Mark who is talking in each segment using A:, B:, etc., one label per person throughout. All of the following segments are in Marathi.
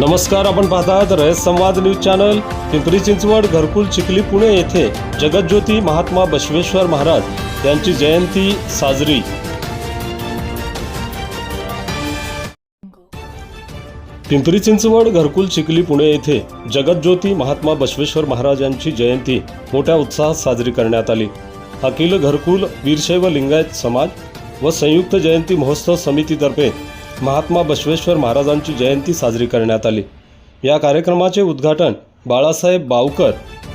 A: नमस्कार, आपण पाहतात रयत संवाद न्यूज चॅनल। पिंपरी चिंचवड, घरकुल, चिखली, पुणे येथे जगज्योती महात्मा बसवेश्वर महाराज यांची जयंती साजरी। पिंपरी चिंचवड, घरकुल, चिखली, पुणे येथे जगज्योती महात्मा बसवेश्वर महाराज यांची जयंती मोठ्या उत्साहात साजरी करण्यात आली। अखिल घरकुल वीरशैव लिंगायत समाज व संयुक्त जयंती महोत्सव समितीतर्फे महात्मा बसवेश्वर महाराजांची जयंती साजरी करण्यात आली। या कार्यक्रमाचे उद्घाटन बाळासाहेब बावकर,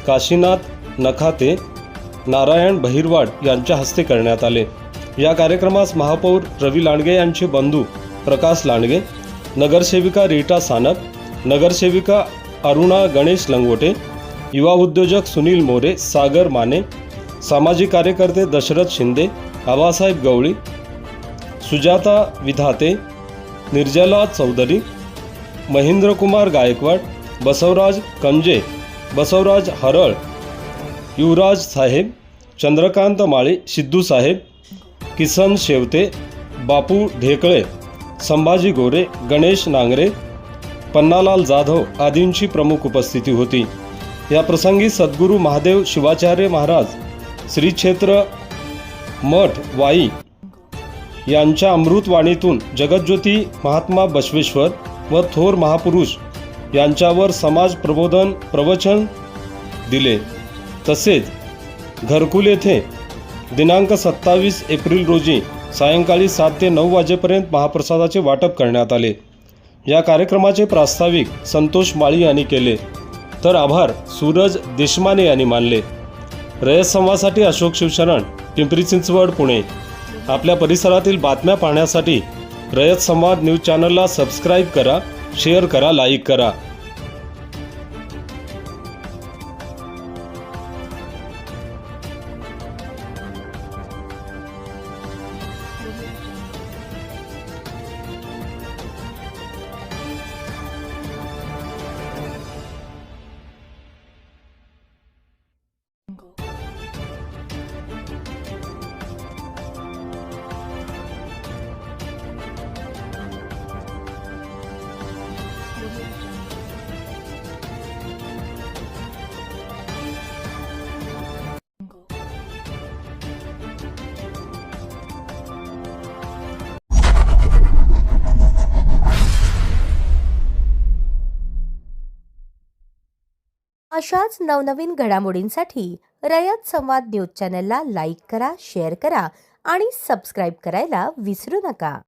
A: काशीनाथ नखाते, नारायण बहिरवाड यांच्या हस्ते करण्यात आले। या कार्यक्रमास महापौर रवी लांडगे यांचे बंधू प्रकाश लांडगे, नगरसेविका रीटा सानप, नगरसेविका अरुणा गणेश लंगोटे, युवा उद्योजक सुनील मोरे, सागर माने, सामाजिक कार्यकर्ते दशरथ शिंदे, आबासाहेब गवळी, सुजाता विधाते, निर्जला चौधरी, महेंद्रकुमार गायकवाड, बसवराज कंजे, बसवराज हरळ, युवराज साहेब, चंद्रकांत माळी, सिद्धू साहेब, किसन शेवते, बापू ढेकळे, संभाजी गोरे, गणेश नांगरे, पन्नालाल जाधव आदींची प्रमुख उपस्थिती होती। या प्रसंगी सद्गुरू महादेव शिवाचार्य महाराज, श्री क्षेत्र मठ वाई यांच्या अमृतवाणीतून जगज्योती महात्मा बसवेश्वर व थोर महापुरुष यांच्यावर समाज प्रबोधन प्रवचन दिले। तसेच घरकुल येथे दिनांक 27 एप्रिल रोजी सायंकाळी 7 ते 9 वाजेपर्यंत महाप्रसादाचे वाटप करण्यात आले। या कार्यक्रमाचे प्रास्ताविक संतोष माळी यांनी केले, तर आभार सूरज देशमाने यांनी मानले। रयत संवादसाठी अशोक शिवशरण, पिंपरी चिंचवड, पुणे। आपल्या परिसरातील बातम्या पाहण्यासाठी रयत संवाद न्यूज चॅनलला सबस्क्राईब करा, शेअर करा, लाईक करा।
B: अशाच नवनवीन घडामोडींसाठी रयत संवाद न्यूज चॅनलला लाईक करा, शेअर करा आणि सबस्क्राईब करायला विसरू नका।